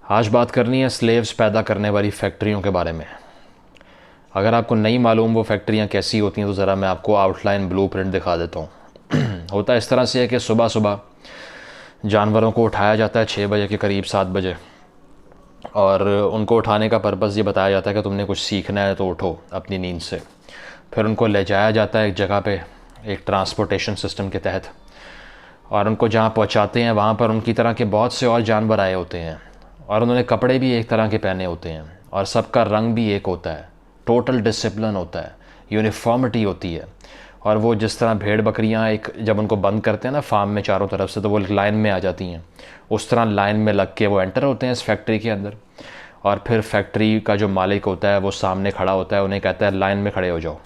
आज बात करनी है स्लेव्स पैदा करने वाली फैक्ट्रियों के बारे में। अगर आपको नहीं मालूम वो फैक्ट्रियाँ कैसी होती हैं तो ज़रा मैं आपको आउटलाइन ब्लूप्रिंट दिखा देता हूँ। होता इस तरह से है कि सुबह सुबह जानवरों को उठाया जाता है 6 बजे के करीब, 7 बजे, और उनको उठाने का पर्पज़ ये बताया जाता है कि तुमने कुछ सीखना है तो उठो अपनी नींद से। फिर उनको ले जाया जाता है एक जगह पे, एक ट्रांसपोर्टेशन सिस्टम के तहत, और उनको जहाँ पहुँचाते हैं वहाँ पर उनकी तरह के बहुत से और जानवर आए होते हैं, और उन्होंने कपड़े भी एक तरह के पहने होते हैं, और सबका रंग भी एक होता है। टोटल डिसिप्लिन होता है, यूनिफॉर्मिटी होती है। और वो जिस तरह भेड़ बकरियां एक जब उनको बंद करते हैं ना फार्म में चारों तरफ से, तो वो लाइन में आ जाती हैं, उस तरह लाइन में लग के वो एंटर होते हैं इस फैक्ट्री के अंदर। और फिर फैक्ट्री का जो मालिक होता है वो सामने खड़ा होता है, उन्हें कहता है लाइन में खड़े हो जाओ।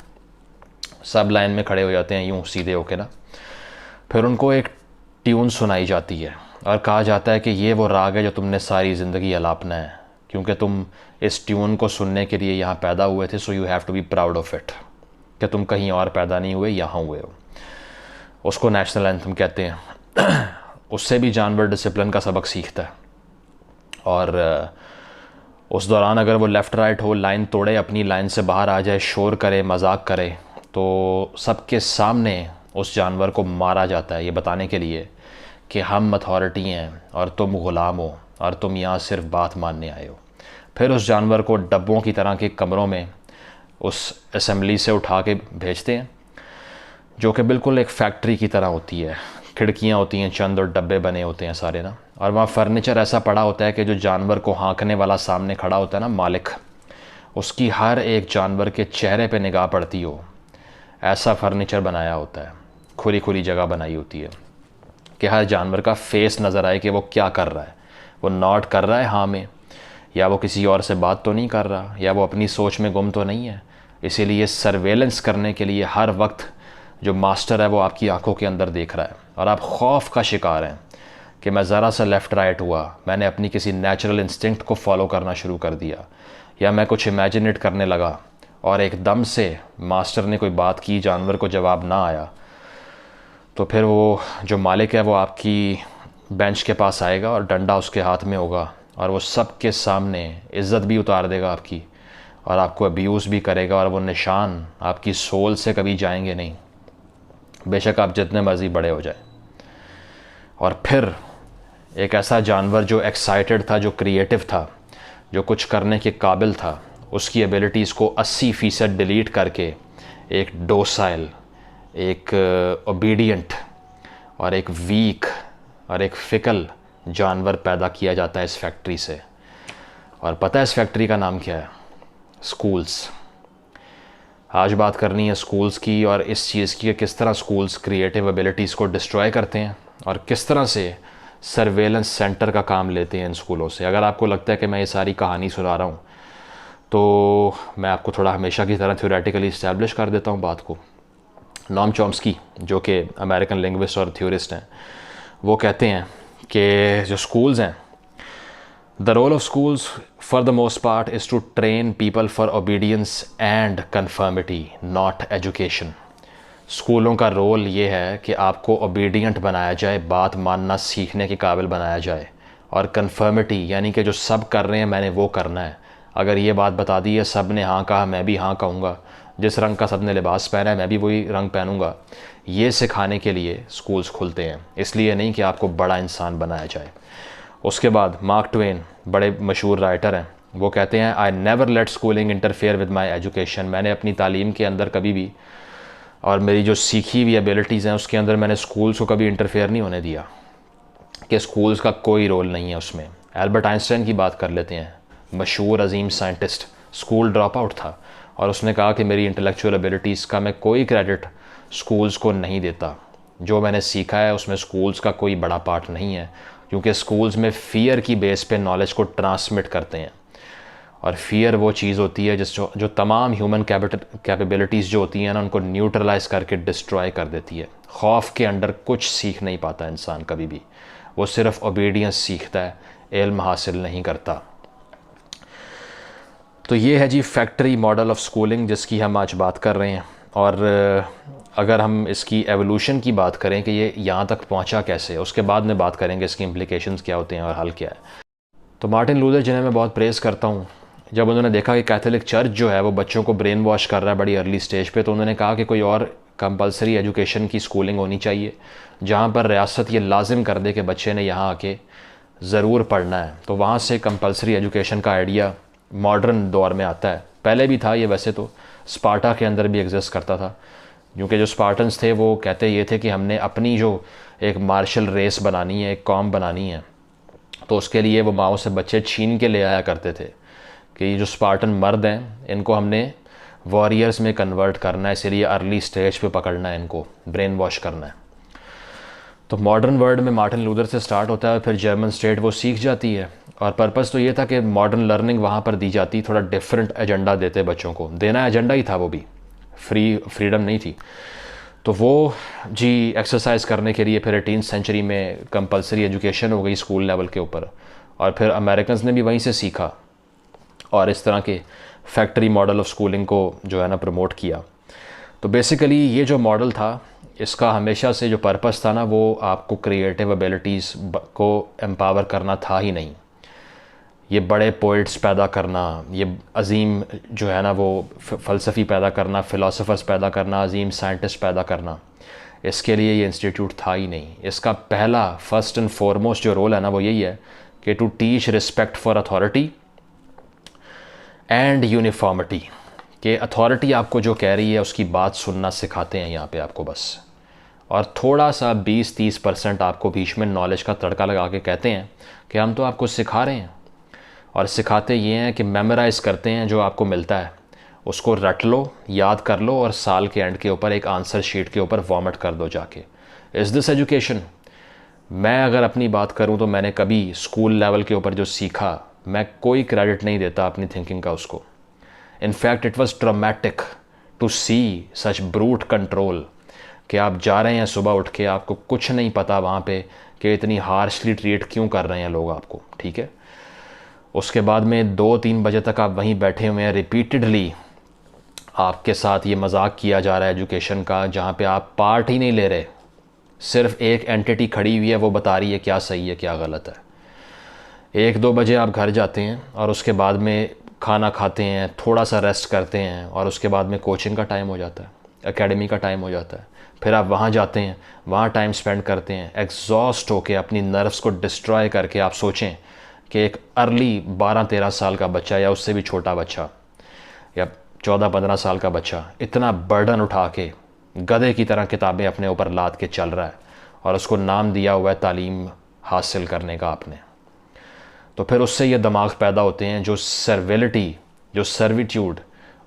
सब लाइन में खड़े हो जाते हैं यूँ सीधे होके ना। फिर उनको एक ट्यून सुनाई जाती है और कहा जाता है कि ये वो राग है जो तुमने सारी ज़िंदगी अलापना है, क्योंकि तुम इस ट्यून को सुनने के लिए यहाँ पैदा हुए थे। So you have to be proud of it, कि तुम कहीं और पैदा नहीं हुए, यहाँ हुए हो। उसको नेशनल एंथम कहते हैं। उससे भी जानवर डिसिप्लिन का सबक सीखता है। और उस दौरान अगर वो लेफ़्ट राइट हो, लाइन तोड़े, अपनी लाइन से बाहर आ जाए, शोर करे, मजाक करे, तो सबके सामने उस जानवर को मारा जाता है, ये बताने के लिए कि हम अथॉरिटी हैं और तुम ग़ुलाम हो और तुम यहाँ सिर्फ बात मानने आए हो। फिर उस जानवर को डब्बों की तरह के कमरों में उस असेंबली से उठा के भेजते हैं, जो कि बिल्कुल एक फैक्ट्री की तरह होती है। खिड़कियाँ होती हैं चंद और डब्बे बने होते हैं सारे ना, और वहाँ फर्नीचर ऐसा पड़ा होता है कि जो जानवर को हाँकने वाला सामने खड़ा होता है ना, मालिक, उसकी हर एक जानवर के चेहरे पे निगाह पड़ती हो, ऐसा फर्नीचर बनाया होता है। खुली खुली जगह बनाई होती है कि हर जानवर का फेस नज़र आए कि वो क्या कर रहा है। वो नॉट कर रहा है हाँ में, या वो किसी और से बात तो नहीं कर रहा, या वो अपनी सोच में गुम तो नहीं है। इसीलिए सर्वेलेंस करने के लिए हर वक्त जो मास्टर है वो आपकी आंखों के अंदर देख रहा है, और आप खौफ का शिकार हैं कि मैं ज़रा सा लेफ़्ट राइट हुआ, मैंने अपनी किसी नेचुरल इंस्टिंक्ट को फॉलो करना शुरू कर दिया, या मैं कुछ इमेजिनेट करने लगा और एकदम से मास्टर ने कोई बात की, जानवर को जवाब ना आया, तो फिर वो जो मालिक है वो आपकी बेंच के पास आएगा और डंडा उसके हाथ में होगा, और वो सब के सामने इज़्ज़त भी उतार देगा आपकी, और आपको अब्यूज़ भी करेगा, और वो निशान आपकी सोल से कभी जाएंगे नहीं, बेशक आप जितने मर्ज़ी बड़े हो जाए। और फिर एक ऐसा जानवर जो एक्साइटेड था, जो क्रिएटिव था, जो कुछ करने के काबिल था, उसकी एबिलिटीज़ को 80% डिलीट करके एक डोसाइल, एक ओबीडियंट और एक वीक और एक फिकल जानवर पैदा किया जाता है इस फैक्ट्री से। और पता है इस फैक्ट्री का नाम क्या है? स्कूल्स। आज बात करनी है स्कूल्स की, और इस चीज़ की कि किस तरह स्कूल्स क्रिएटिव एबिलिटीज़ को डिस्ट्रॉय करते हैं और किस तरह से सर्वेलेंस सेंटर का काम लेते हैं इन स्कूलों से। अगर आपको लगता है कि मैं ये सारी कहानी सुना रहा हूँ, तो मैं आपको थोड़ा हमेशा की तरह थ्योरेटिकली इस्टेब्लिश कर देता हूँ बात को। नॉम चॉम्स्की, जो कि अमेरिकन लिंग्विस्ट और थ्योरिस्ट हैं, वो कहते हैं कि जो स्कूल्स हैं, the role of schools for the most part is to train people for obedience and conformity, not education. स्कूलों का रोल ये है कि आपको ओबीडियंट बनाया जाए, बात मानना सीखने के काबिल बनाया जाए, और कन्फर्मिटी यानी कि जो सब कर रहे हैं मैंने वो करना है। अगर ये बात बता दी है, सब ने हाँ कहा, मैं भी हाँ कहूँगा, जिस रंग का सब ने लिबास पहना है मैं भी वही रंग पहनूँगा। ये सिखाने के लिए स्कूल्स खुलते हैं, इसलिए नहीं कि आपको बड़ा इंसान बनाया जाए। उसके बाद मार्क ट्वेन, बड़े मशहूर राइटर हैं, वो कहते हैं I never let schooling interfere with my education. मैंने अपनी तालीम के अंदर कभी भी, और मेरी जो सीखी हुई एबिलिटीज़ हैं उसके अंदर, मैंने स्कूल्स को कभी इंटरफेयर नहीं होने दिया, कि स्कूल्स का कोई रोल नहीं है उसमें। एल्बर्ट आइंस्टाइन की बात कर लेते हैं, मशहूर अजीम साइंटिस्ट, स्कूल ड्रॉप आउट था, और उसने कहा कि मेरी इंटेलेक्चुअल एबिलिटीज़ का मैं कोई क्रेडिट स्कूल्स को नहीं देता। जो मैंने सीखा है उसमें स्कूल्स का कोई बड़ा पार्ट नहीं है, क्योंकि स्कूल्स में फ़ियर की बेस पे नॉलेज को ट्रांसमिट करते हैं, और फियर वो चीज़ होती है जो तमाम ह्यूमन कैपेबिलिटीज़ जो होती हैं ना, उनको न्यूट्रलाइज करके डिस्ट्रॉय कर देती है। खौफ के अंडर कुछ सीख नहीं पाता इंसान कभी भी, वो सिर्फ ओबीडियंस सीखता है, इल्म हासिल नहीं करता। तो ये है जी फैक्ट्री मॉडल ऑफ स्कूलिंग जिसकी हम आज बात कर रहे हैं। और अगर हम इसकी एवोल्यूशन की बात करें कि ये यहाँ तक पहुँचा कैसे, उसके बाद में बात करेंगे इसकी इम्प्लिकेशंस क्या होते हैं और हल क्या है। तो मार्टिन लूथर जिन्हें मैं बहुत प्रेज़ करता हूँ, जब उन्होंने देखा कि कैथोलिक चर्च जो है वो बच्चों को ब्रेन वॉश कर रहा है बड़ी अर्ली स्टेज पे, तो उन्होंने कहा कि कोई और कंपलसरी एजुकेशन की स्कूलिंग होनी चाहिए जहाँ पर रियासत ये लाजिम कर दे कि बच्चे ने यहाँ आके ज़रूर पढ़ना है। तो वहाँ से कंपलसरी एजुकेशन का आइडिया मॉडर्न दौर में आता है। पहले भी था ये, वैसे तो स्पार्टा के अंदर भी एग्जिस्ट करता था, क्योंकि जो स्पार्टन्स थे वो कहते ये थे कि हमने अपनी जो एक मार्शल रेस बनानी है, एक कौम बनानी है, तो उसके लिए वो माओ से बच्चे छीन के ले आया करते थे कि ये जो स्पार्टन मर्द हैं इनको हमने वॉरियर्स में कन्वर्ट करना है, इसीलिए अर्ली स्टेज पे पकड़ना है, इनको ब्रेन वॉश करना है। तो मॉडर्न वर्ल्ड में मार्टिन लूथर से स्टार्ट होता है, फिर जर्मन स्टेट वो सीख जाती है, और पर्पस तो ये था कि मॉडर्न लर्निंग वहाँ पर दी जाती, थोड़ा डिफरेंट एजेंडा देते बच्चों को, देना एजेंडा ही था, वो भी फ्रीडम नहीं थी। तो वो जी एक्सरसाइज करने के लिए फिर 18th सेंचुरी में कंपलसरी एजुकेशन हो गई स्कूल लेवल के ऊपर, और फिर अमेरिकन्स ने भी वहीं से सीखा और इस तरह के फैक्ट्री मॉडल ऑफ स्कूलिंग को जो है ना प्रमोट किया। तो बेसिकली ये जो मॉडल था, इसका हमेशा से जो पर्पस था ना, वो आपको क्रिएटिव एबिलिटीज़ को एम्पावर करना था ही नहीं। ये बड़े पोइट्स पैदा करना, ये अजीम जो है ना वो फ़लसफ़ी पैदा करना, फ़िलासफ़र्स पैदा करना, अजीम साइंटिस्ट पैदा करना, इसके लिए ये इंस्टीट्यूट था ही नहीं। इसका पहला फर्स्ट एंड फॉरमोस्ट जो रोल है ना वो यही है कि to teach respect for authority and uniformity, कि अथॉरिटी आपको जो कह रही है उसकी बात सुनना सिखाते हैं यहाँ पे आपको बस, और थोड़ा सा 20-30% आपको बीच में नॉलेज का तड़का लगा के कहते हैं कि हम तो आपको सिखा रहे हैं, और सिखाते ये हैं कि मेमोराइज़ करते हैं जो आपको मिलता है उसको रट लो, याद कर लो, और साल के एंड के ऊपर एक आंसर शीट के ऊपर वॉमिट कर दो जाके। Is this education? मैं अगर अपनी बात करूं तो मैंने कभी स्कूल लेवल के ऊपर जो सीखा, मैं कोई क्रेडिट नहीं देता अपनी थिंकिंग का उसको। In fact it was traumatic to see such brute control, कि आप जा रहे हैं सुबह उठ के, आपको कुछ नहीं पता वहाँ पे कि इतनी हार्शली ट्रीट क्यों कर रहे हैं लोग आपको, ठीक है। उसके बाद में 2-3 बजे तक आप वहीं बैठे हुए हैं, रिपीटेडली आपके साथ ये मजाक किया जा रहा है एजुकेशन का, जहाँ पे आप पार्ट ही नहीं ले रहे, सिर्फ एक एंटिटी खड़ी हुई है वो बता रही है क्या सही है क्या गलत है। 1-2 बजे आप घर जाते हैं और उसके बाद में खाना खाते हैं, थोड़ा सा रेस्ट करते हैं, और उसके बाद में कोचिंग का टाइम हो जाता है, एकेडमी का टाइम हो जाता है, फिर आप वहाँ जाते हैं, वहाँ टाइम स्पेंड करते हैं, एग्जॉस्ट होके अपनी नर्व्स को डिस्ट्रॉय करके आप सोचें कि एक अर्ली 12-13 साल का बच्चा या उससे भी छोटा बच्चा या 14-15 साल का बच्चा इतना बर्डन उठा के गधे की तरह किताबें अपने ऊपर लाद के चल रहा है, और उसको नाम दिया हुआ है तालीम हासिल करने का आपने। तो फिर उससे ये दिमाग पैदा होते हैं जो सर्विलिटी, जो सर्विट्यूड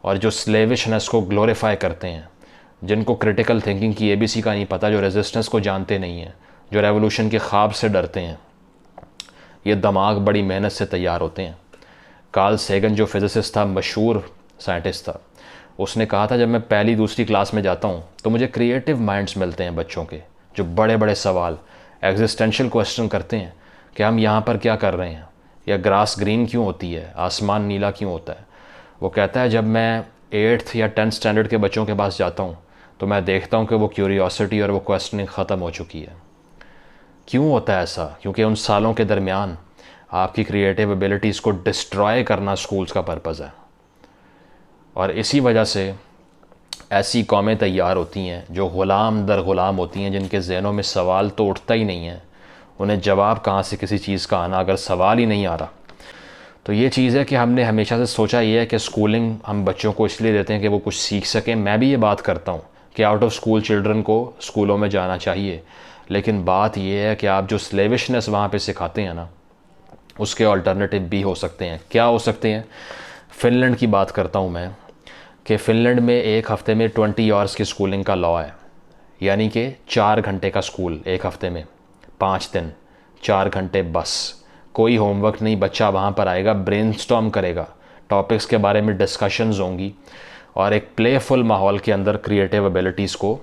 और जो स्लेविशनेस को ग्लोरीफाई करते हैं, जिनको क्रिटिकल थिंकिंग की ABC का नहीं पता, जो रेजिस्टेंस को जानते नहीं हैं, जो रेवोल्यूशन के ख्वाब से डरते हैं। ये दिमाग बड़ी मेहनत से तैयार होते हैं। कार्ल सेगन जो फिजिसिस्ट था, मशहूर साइंटिस्ट था, उसने कहा था जब मैं पहली दूसरी क्लास में जाता हूँ तो मुझे क्रिएटिव माइंड्स मिलते हैं बच्चों के, जो बड़े बड़े सवाल, एग्जिस्टेंशियल क्वेश्चन करते हैं कि हम यहाँ पर क्या कर रहे हैं, या ग्रास ग्रीन क्यों होती है, आसमान नीला क्यों होता है। वो कहता है जब मैं 8th या 10th स्टैंडर्ड के बच्चों के पास जाता हूँ तो मैं देखता हूँ कि वो क्यूरियोसिटी और वो क्वेश्चनिंग ख़त्म हो चुकी है। क्यों होता है ऐसा? क्योंकि उन सालों के दरमियान आपकी क्रिएटिव एबिलिटीज़ को डिस्ट्रॉय करना स्कूल्स का पर्पज़ है, और इसी वजह से ऐसी कौमें तैयार होती हैं जो ग़ुलाम दर ग़ुलाम होती हैं, जिनके ज़हनों में सवाल तो उठता ही नहीं है, उन्हें जवाब कहाँ से किसी चीज़ का आना अगर सवाल ही नहीं आ रहा। तो ये चीज़ है कि हमने हमेशा से सोचा ये है कि स्कूलिंग हम बच्चों को इसलिए देते हैं कि वो कुछ सीख सकें। मैं भी ये बात करता हूँ कि आउट ऑफ स्कूल चिल्ड्रन को स्कूलों में जाना चाहिए, लेकिन बात ये है कि आप जो स्लेविशनेस वहाँ पे सिखाते हैं ना, उसके अल्टरनेटिव भी हो सकते हैं। क्या हो सकते हैं? फ़िनलैंड की बात करता हूँ मैं, कि फ़िनलैंड में एक हफ़्ते में 20 आवर्स की स्कूलिंग का लॉ है, यानी कि 4 घंटे का स्कूल एक हफ़्ते में, 5 दिन, 4 घंटे बस, कोई होमवर्क नहीं। बच्चा वहाँ पर आएगा, ब्रेनस्टॉर्म करेगा, टॉपिक्स के बारे में डिस्कशंस होंगी, और एक प्लेफुल माहौल के अंदर क्रिएटिव एबिलिटीज़ को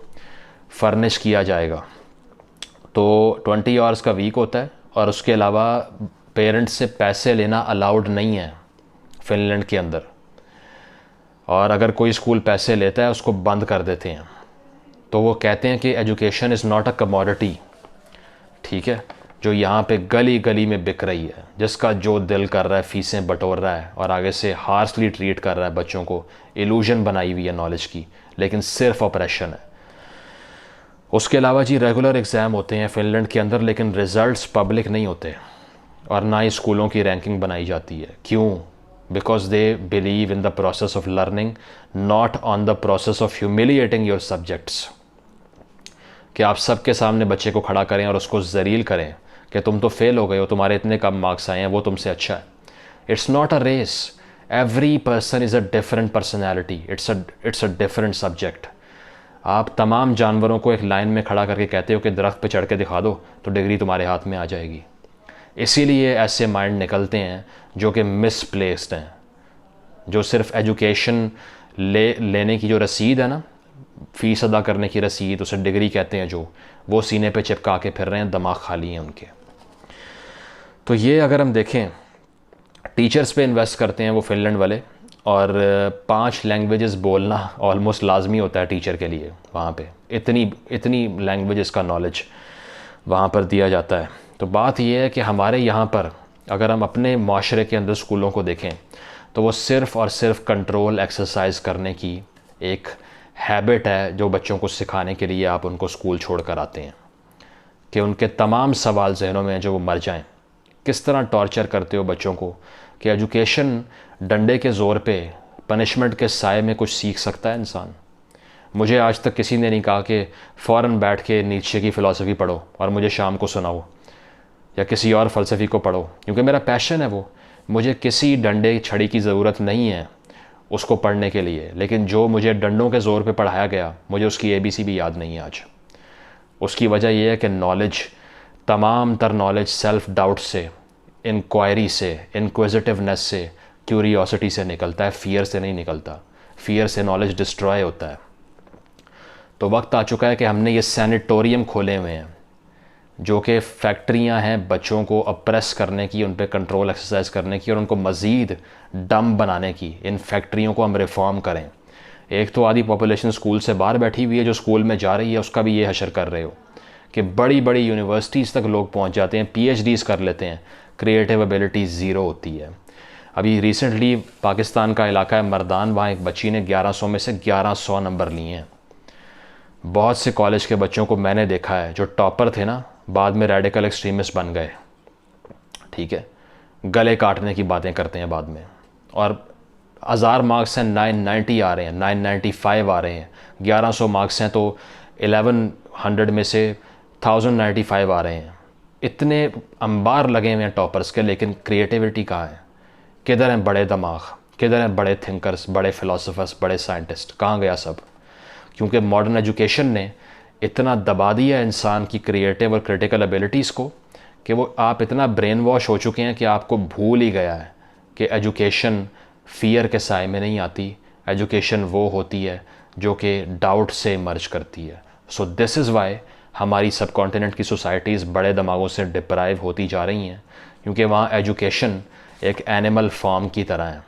फर्निश किया जाएगा। तो 20 आवर्स का वीक होता है, और उसके अलावा पेरेंट्स से पैसे लेना अलाउड नहीं है फ़िनलैंड के अंदर, और अगर कोई स्कूल पैसे लेता है उसको बंद कर देते हैं। तो वो कहते हैं कि education is not a commodity, ठीक है। जो यहाँ पे गली गली में बिक रही है, जिसका जो दिल कर रहा है फीसें बटोर रहा है और आगे से हार्शली ट्रीट कर रहा है बच्चों को, इल्यूजन बनाई हुई है नॉलेज की, लेकिन सिर्फ ऑपरेशन है। उसके अलावा जी रेगुलर एग्ज़ाम होते हैं फ़िनलैंड के अंदर, लेकिन रिज़ल्ट्स पब्लिक नहीं होते और ना ही स्कूलों की रैंकिंग बनाई जाती है। क्यों? Because they believe in the process of learning, not on the process of humiliating your subjects. कि आप सबके सामने बच्चे को खड़ा करें और उसको जलील करें कि तुम तो फेल हो गए हो, तुम्हारे इतने कम मार्क्स आए हैं, वो तुमसे अच्छा है। It's not a race, every person is a different personality, it's a different subject. आप तमाम जानवरों को एक लाइन में खड़ा करके कहते हो कि दरख्त पे चढ़ के दिखा दो तो डिग्री तुम्हारे हाथ में आ जाएगी। इसीलिए ऐसे माइंड निकलते हैं जो कि मिसप्लेस्ड हैं, जो सिर्फ एजुकेशन लेने की जो रसीद है ना, फ़ीस अदा करने की रसीद, उसे डिग्री कहते हैं, जो वो सीने पे चिपका के फिर रहे हैं, दिमाग खाली हैं उनके। तो ये अगर हम देखें, टीचर्स पे इन्वेस्ट करते हैं वो फ़िनलैंड वाले, और 5 लैंग्वेजेस बोलना ऑलमोस्ट लाजमी होता है टीचर के लिए वहाँ पे। इतनी लैंग्वेजेस का नॉलेज वहाँ पर दिया जाता है। तो बात यह है कि हमारे यहाँ पर अगर हम अपने माशरे के अंदर स्कूलों को देखें तो वो सिर्फ़ और सिर्फ कंट्रोल एक्सरसाइज करने की एक हैबिट है जो बच्चों को सिखाने के लिए आप उनको स्कूल छोड़ कर आते हैं, कि उनके तमाम सवाल जहनों में जो वो मर जाएं। किस तरह टॉर्चर करते हो बच्चों को कि एजुकेशन डंडे के ज़ोर पे, पनिशमेंट के साए में कुछ सीख सकता है इंसान। मुझे आज तक किसी ने नहीं कहा कि फ़ौरन बैठ के नीचे की फ़िलासफ़ी पढ़ो और मुझे शाम को सुनाओ, या किसी और फ़लसफ़ी को पढ़ो, क्योंकि मेरा पैशन है वो। मुझे किसी डंडे छड़ी की ज़रूरत नहीं है उसको पढ़ने के लिए, लेकिन जो मुझे डंडों के ज़ोर पे पढ़ाया गया, मुझे उसकी ABC भी याद नहीं है आज। उसकी वजह यह है कि नॉलेज, तमाम तर नॉलेज सेल्फ़ डाउट से, इंक्वायरी से, इंक्विजिटिवनेस से, क्यूरियोसिटी से निकलता है, फ़ियर से नहीं निकलता। फ़ियर से नॉलेज डिस्ट्रॉय होता है। तो वक्त आ चुका है कि हमने ये सैनिटोरियम खोले हुए हैं जो कि फैक्ट्रियां हैं बच्चों को अप्रेस करने की, उन पर कंट्रोल एक्सरसाइज करने की और उनको मज़ीद डम बनाने की। इन फैक्ट्रियों को हम रिफॉर्म करें। एक तो आधी पॉपुलेशन स्कूल से बाहर बैठी हुई है, जो स्कूल में जा रही है उसका भी ये हशर कर रहे हो कि बड़ी बड़ी यूनिवर्सिटीज़ तक लोग पहुंच जाते हैं, PhDs कर लेते हैं, क्रिएटिव एबिलिटी ज़ीरो होती है। अभी रिसेंटली पाकिस्तान का इलाका है मर्दान, वहाँ एक बच्ची ने 1100 में से 1100 नंबर लिए हैं। बहुत से कॉलेज के बच्चों को मैंने देखा है जो टॉपर थे ना, बाद में रेडिकल एक्सट्रीमिस्ट बन गए। ठीक है, गले काटने की बातें करते हैं बाद में, और 1000 मार्क्स हैं 990 आ रहे हैं, 995 आ रहे हैं। 1100 मार्क्स हैं तो 1100 में से 1095 आ रहे हैं। इतने अंबार लगे हुए हैं टॉपर्स के, लेकिन क्रिएटिविटी कहाँ है? किधर हैं बड़े दिमाग? किधर हैं बड़े थिंकर्स, बड़े फ़िलासफ़र्स, बड़े साइंटिस्ट? कहाँ गया सब? क्योंकि मॉडर्न एजुकेशन ने इतना दबा दिया इंसान की क्रिएटिव और क्रिटिकल एबिलिटीज़ को कि वो आप इतना ब्रेन वॉश हो चुके हैं कि आपको भूल ही गया है कि एजुकेशन फ़ियर के साए में नहीं आती। एजुकेशन वो होती है जो कि डाउट से इमर्ज करती है। सो दिस इज़ वाई हमारी सब कॉन्टिनेंट की सोसाइटीज़ बड़े दिमागों से डिप्राइव होती जा रही हैं, क्योंकि वहाँ एजुकेशन एक एनिमल फॉर्म की तरह है।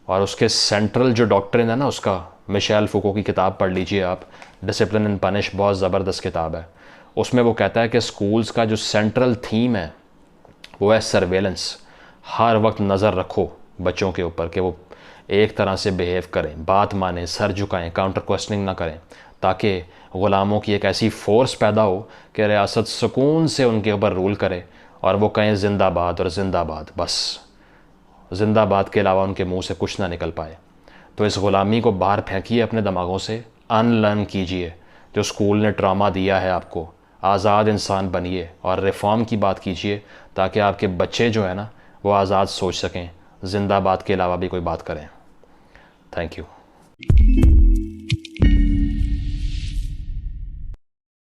और उसके सेंट्रल जो डॉक्ट्रिन है ना, उसका मिशेल फूको की किताब पढ़ लीजिए आप, डिसिप्लिन एंड पनिश, बहुत ज़बरदस्त किताब है। उसमें वो कहता है कि स्कूल्स का जो सेंट्रल थीम है वो है सर्वेलेंस। हर वक्त नज़र रखो बच्चों के ऊपर कि वो एक तरह से बिहेव करें, बात मानें, सर झुकाएं, काउंटर क्वेश्चनिंग ना करें, ताकि ग़ुलामों की एक ऐसी फ़ोर्स पैदा हो कि रियासत सुकून से उनके ऊपर रूल करे और वो कहें जिंदाबाद और जिंदाबाद, बस जिंदाबाद के अलावा उनके मुंह से कुछ ना निकल पाए। तो इस ग़ुलामी को बाहर फेंकिए अपने दिमागों से, अनलर्न कीजिए जो स्कूल ने ट्रामा दिया है आपको, आज़ाद इंसान बनिए और रिफ़ॉर्म की बात कीजिए, ताकि आपके बच्चे जो है ना वो आज़ाद सोच सकें, जिंदाबाद के अलावा भी कोई बात करें। Thank you.